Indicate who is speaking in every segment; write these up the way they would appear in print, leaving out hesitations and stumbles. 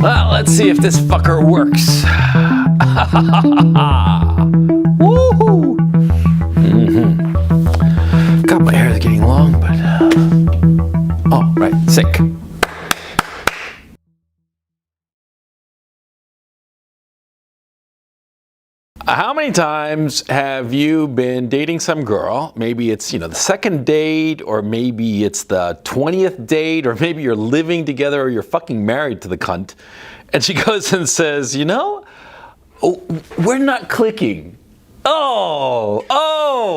Speaker 1: Well, let's see if this fucker works. Woohoo! God, my hair is getting long, but oh, right, sick. How many times have you been dating some girl? Maybe it's, the second date, or maybe it's the 20th date, or maybe you're living together, or you're fucking married to the cunt. And she goes and says, we're not clicking. Oh,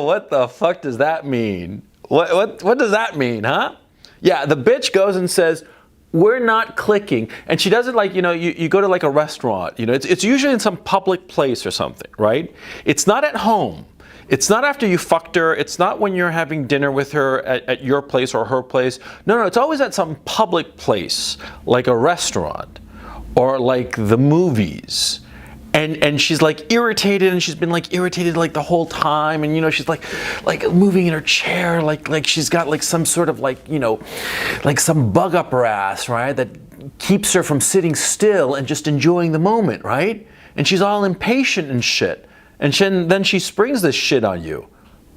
Speaker 1: what the fuck does that mean? What does that mean, huh? Yeah, the bitch goes and says, we're not clicking. And she does it like, you go to like a restaurant, it's usually in some public place or something, right? It's not at home. It's not after you fucked her. It's not when you're having dinner with her at your place or her place. No, it's always at some public place, like a restaurant or like the movies. And she's like irritated, and she's been like irritated like the whole time, and she's like moving in her chair, like she's got like some sort of like some bug up her ass, right? That keeps her from sitting still and just enjoying the moment, right? And she's all impatient and shit. And then she springs this shit on you.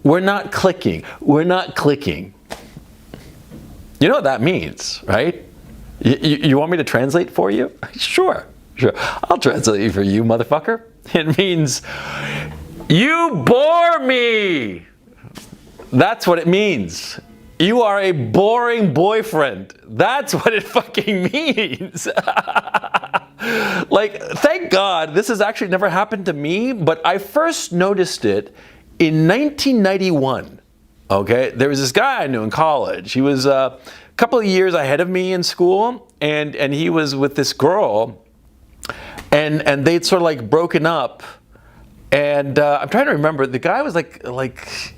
Speaker 1: We're not clicking. We're not clicking. You know what that means, right? You want me to translate for you? Sure, I'll translate it for you, motherfucker. It means, you bore me. That's what it means. You are a boring boyfriend. That's what it fucking means. Like, thank God this has actually never happened to me, but I first noticed it in 1991. Okay, there was this guy I knew in college. He was a couple of years ahead of me in school, and he was with this girl. And they'd sort of like broken up, and I'm trying to remember. The guy was like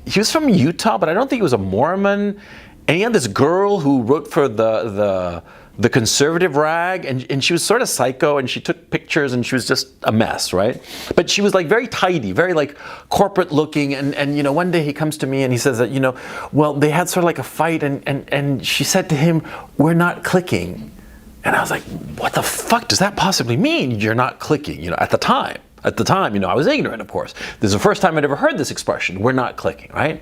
Speaker 1: he was from Utah, but I don't think he was a Mormon. And he had this girl who wrote for the conservative rag, and she was sort of psycho, and she took pictures, and she was just a mess, right? But she was like very tidy, very like corporate looking, and one day he comes to me and he says that well, they had sort of like a fight, and she said to him, we're not clicking. And I was like, what the fuck does that possibly mean? You're not clicking, at the time. At the time, I was ignorant, of course. This is the first time I'd ever heard this expression, we're not clicking, right?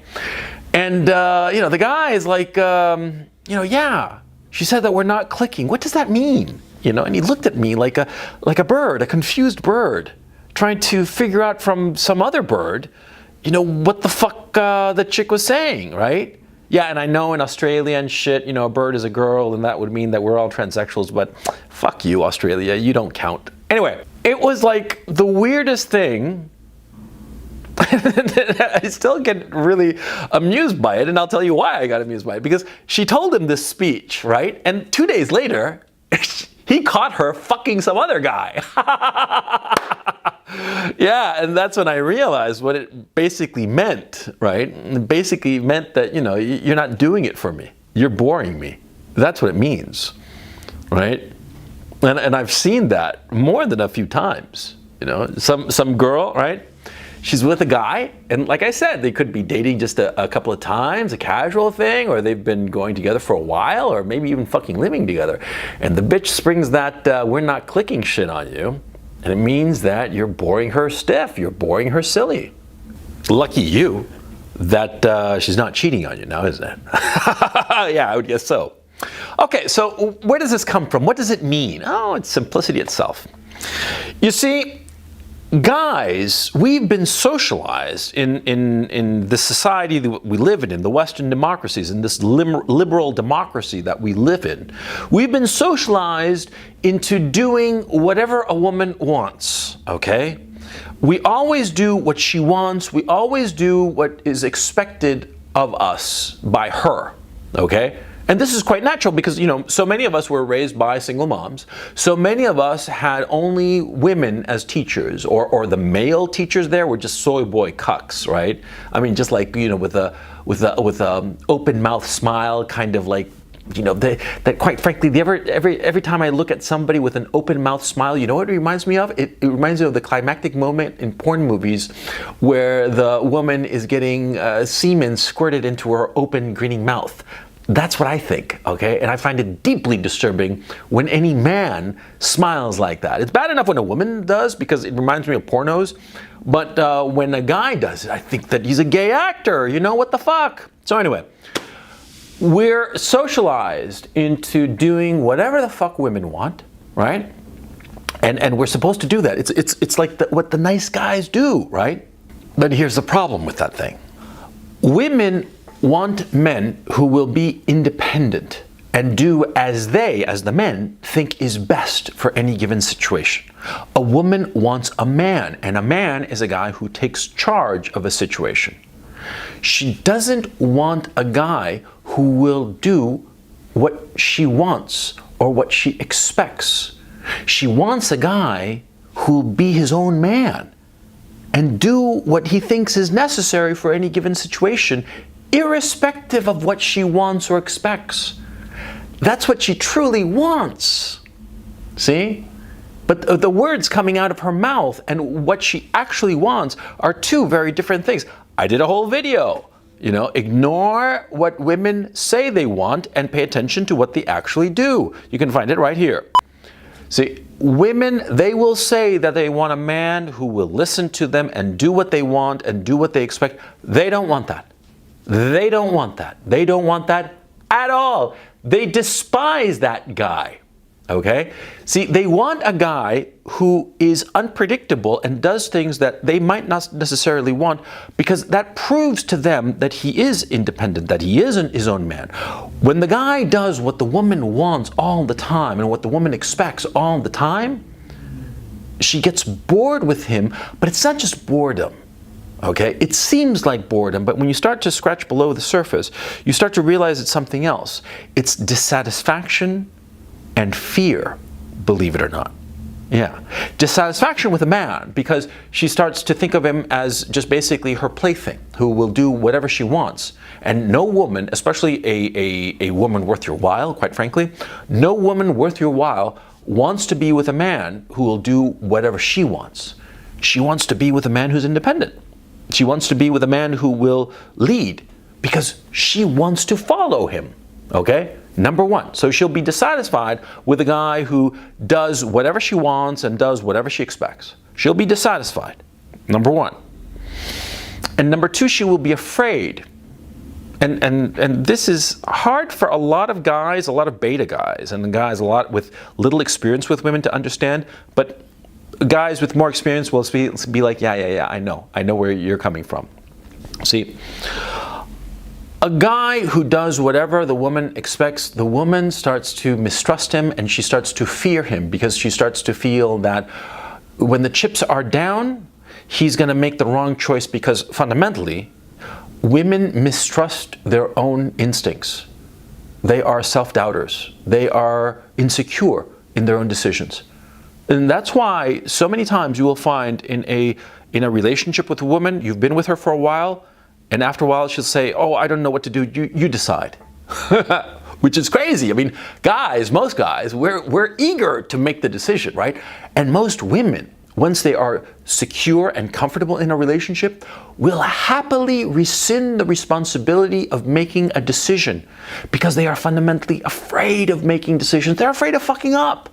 Speaker 1: And, the guy is like, yeah, she said that we're not clicking. What does that mean? And he looked at me like a bird, a confused bird, trying to figure out from some other bird, what the fuck the chick was saying, right? Yeah, and I know in Australia and shit, a bird is a girl, and that would mean that we're all transsexuals, but fuck you, Australia, you don't count. Anyway, it was like the weirdest thing. I still get really amused by it, and I'll tell you why I got amused by it. Because she told him this speech, right? And 2 days later, he caught her fucking some other guy. Yeah, and that's when I realized what it basically meant, right? It basically meant that, you're not doing it for me. You're boring me. That's what it means, right? And I've seen that more than a few times. Some girl, right? She's with a guy, and like I said, they could be dating just a couple of times, a casual thing, or they've been going together for a while, or maybe even fucking living together. And the bitch springs that we're not clicking shit on you. And it means that you're boring her stiff, you're boring her silly. Lucky you that she's not cheating on you now, isn't it? Yeah, I would guess so. Okay, so where does this come from? What does it mean? Oh, it's simplicity itself. You see, guys, we've been socialized in the society that we live in the Western democracies, in this liberal democracy that we live in. We've been socialized into doing whatever a woman wants, okay? We always do what she wants. We always do what is expected of us by her, okay? And this is quite natural because, so many of us were raised by single moms. So many of us had only women as teachers, or the male teachers there were just soy boy cucks, right? I mean, just like, with a open mouth smile, kind of like You know, that quite frankly, every time I look at somebody with an open mouth smile, you know what it reminds me of? It reminds me of the climactic moment in porn movies where the woman is getting semen squirted into her open, grinning mouth. That's what I think, okay? And I find it deeply disturbing when any man smiles like that. It's bad enough when a woman does because it reminds me of pornos, but when a guy does it, I think that he's a gay actor. You know, what the fuck? So anyway, we're socialized into doing whatever the fuck women want, right? And we're supposed to do that. It's like what the nice guys do, right? But here's the problem with that thing. Women want men who will be independent and do as the men, think is best for any given situation. A woman wants a man, and a man is a guy who takes charge of a situation. She doesn't want a guy who will do what she wants or what she expects. She wants a guy who'll be his own man and do what he thinks is necessary for any given situation, irrespective of what she wants or expects. That's what she truly wants. See? But the words coming out of her mouth and what she actually wants are two very different things. I did a whole video. You know, ignore what women say they want and pay attention to what they actually do. You can find it right here. See, women, they will say that they want a man who will listen to them and do what they want and do what they expect. They don't want that. They don't want that. They don't want that at all. They despise that guy. Okay? See, they want a guy who is unpredictable and does things that they might not necessarily want because that proves to them that he is independent, that he isn't his own man. When the guy does what the woman wants all the time and what the woman expects all the time, she gets bored with him, but it's not just boredom. Okay? It seems like boredom, but when you start to scratch below the surface, you start to realize it's something else. It's dissatisfaction and fear, believe it or not. Yeah. Dissatisfaction with a man because she starts to think of him as just basically her plaything who will do whatever she wants. And no woman, especially a woman worth your while, quite frankly, no woman worth your while wants to be with a man who will do whatever she wants. She wants to be with a man who's independent. She wants to be with a man who will lead because she wants to follow him. Okay? Number one. So she'll be dissatisfied with a guy who does whatever she wants and does whatever she expects. She'll be dissatisfied. Number one. And number two, she will be afraid. And this is hard for a lot of guys, a lot of beta guys, and guys a lot with little experience with women to understand. But guys with more experience will be like, yeah, I know where you're coming from. See, a guy who does whatever the woman expects, the woman starts to mistrust him and she starts to fear him because she starts to feel that when the chips are down, he's going to make the wrong choice because fundamentally, women mistrust their own instincts. They are self-doubters. They are insecure in their own decisions. And that's why so many times you will find in a relationship with a woman, you've been with her for a while, and after a while she'll say, oh, I don't know what to do, you decide. Which is crazy. I mean, guys, most guys, we're eager to make the decision, right? And most women, once they are secure and comfortable in a relationship, will happily rescind the responsibility of making a decision because they are fundamentally afraid of making decisions. They're afraid of fucking up.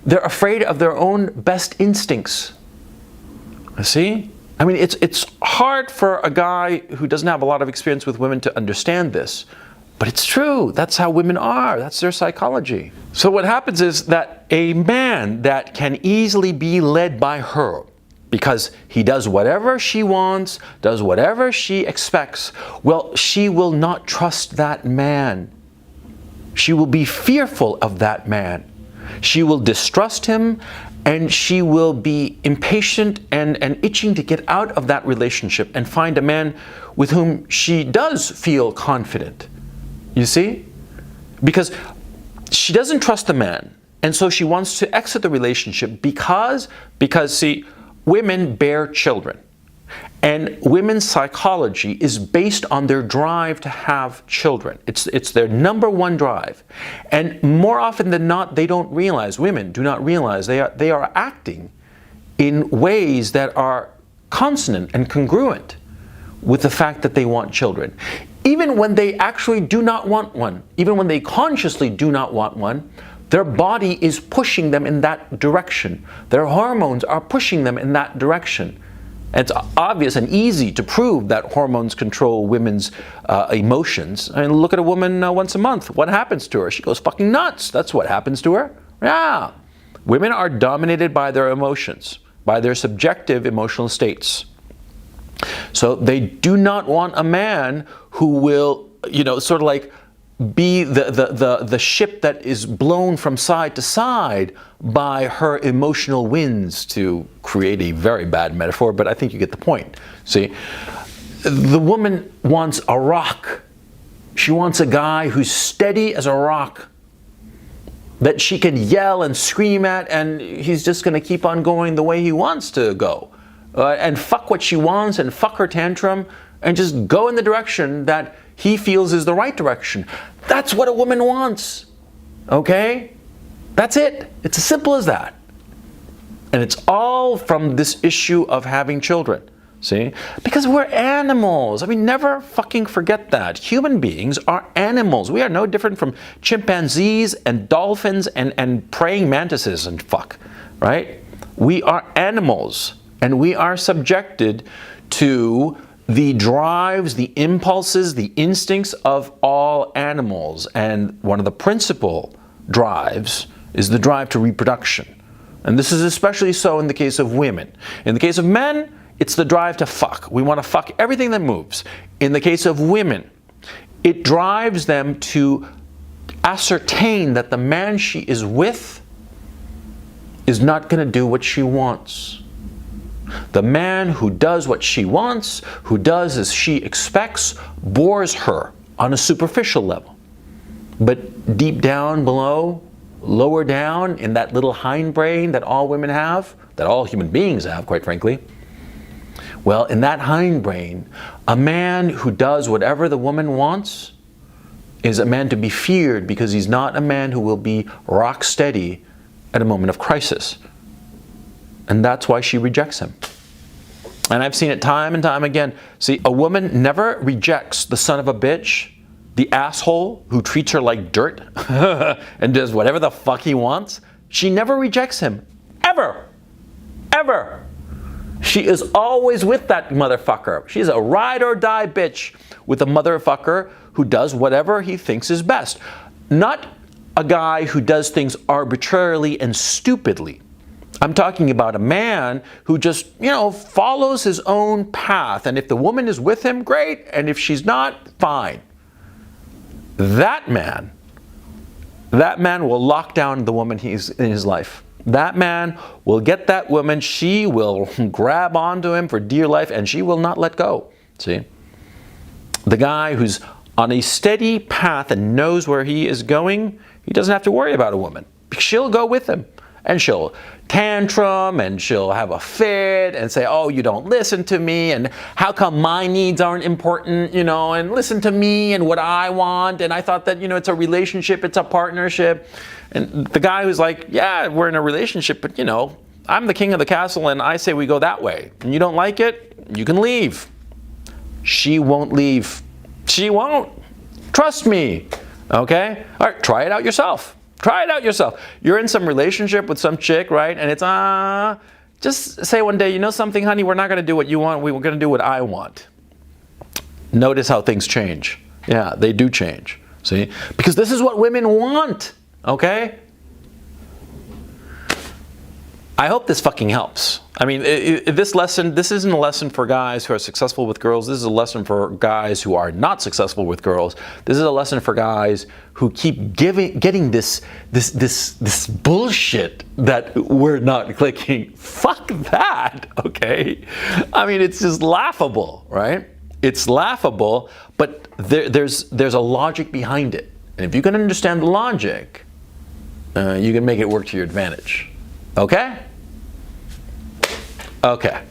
Speaker 1: They're afraid of their own best instincts. See? I mean, it's hard for a guy who doesn't have a lot of experience with women to understand this, but it's true. That's how women are. That's their psychology. So what happens is that a man that can easily be led by her because he does whatever she wants, does whatever she expects, well, she will not trust that man. She will be fearful of that man. She will distrust him, and she will be impatient and itching to get out of that relationship and find a man with whom she does feel confident. You see? Because she doesn't trust the man, and so she wants to exit the relationship because see, women bear children. And women's psychology is based on their drive to have children. It's their number one drive. And more often than not, they don't realize, women do not realize, they are acting in ways that are consonant and congruent with the fact that they want children. Even when they actually do not want one, even when they consciously do not want one, their body is pushing them in that direction. Their hormones are pushing them in that direction. It's obvious and easy to prove that hormones control women's emotions. I mean, look at a woman once a month. What happens to her? She goes fucking nuts. That's what happens to her. Yeah. Women are dominated by their emotions, by their subjective emotional states. So they do not want a man who will, sort of like be the ship that is blown from side to side by her emotional winds, to create a very bad metaphor, but I think you get the point. See, the woman wants a rock. She wants a guy who's steady as a rock, that she can yell and scream at, and he's just going to keep on going the way he wants to go. And fuck what she wants and fuck her tantrum and just go in the direction that he feels is the right direction. That's what a woman wants. Okay? That's it. It's as simple as that. And it's all from this issue of having children. See? Because we're animals. I mean, never fucking forget that. Human beings are animals. We are no different from chimpanzees and dolphins and praying mantises and fuck. Right? We are animals. And we are subjected to the drives, the impulses, the instincts of all animals. And one of the principal drives is the drive to reproduction. And this is especially so in the case of women. In the case of men, it's the drive to fuck. We want to fuck everything that moves. In the case of women, it drives them to ascertain that the man she is with is not going to do what she wants. The man who does what she wants, who does as she expects, bores her on a superficial level. But deep down below, lower down in that little hindbrain that all women have, that all human beings have, quite frankly, well, in that hindbrain, a man who does whatever the woman wants is a man to be feared, because he's not a man who will be rock steady at a moment of crisis. And that's why she rejects him. And I've seen it time and time again. See, a woman never rejects the son of a bitch, the asshole who treats her like dirt and does whatever the fuck he wants. She never rejects him. Ever. Ever. She is always with that motherfucker. She's a ride or die bitch with a motherfucker who does whatever he thinks is best. Not a guy who does things arbitrarily and stupidly. I'm talking about a man who just, follows his own path. And if the woman is with him, great. And if she's not, fine. That man will lock down the woman he's in his life. That man will get that woman. She will grab onto him for dear life, and she will not let go. See? The guy who's on a steady path and knows where he is going, he doesn't have to worry about a woman. She'll go with him. And she'll tantrum, and she'll have a fit and say, oh, you don't listen to me, and how come my needs aren't important, and listen to me and what I want, and I thought that, it's a relationship, it's a partnership. And the guy who's like, yeah, we're in a relationship, but, I'm the king of the castle, and I say we go that way. And you don't like it, you can leave. She won't leave. She won't. Trust me. Okay? All right, try it out yourself. Try it out yourself. You're in some relationship with some chick, right? And it's, just say one day, something, honey, we're not going to do what you want. We're going to do what I want. Notice how things change. Yeah, they do change. See? Because this is what women want. Okay? I hope this fucking helps. I mean, this isn't a lesson for guys who are successful with girls. This is a lesson for guys who are not successful with girls. This is a lesson for guys who keep getting this bullshit that we're not clicking. Fuck that, okay? I mean, it's just laughable, right? It's laughable, but there's a logic behind it. And if you can understand the logic, you can make it work to your advantage. Okay? Okay.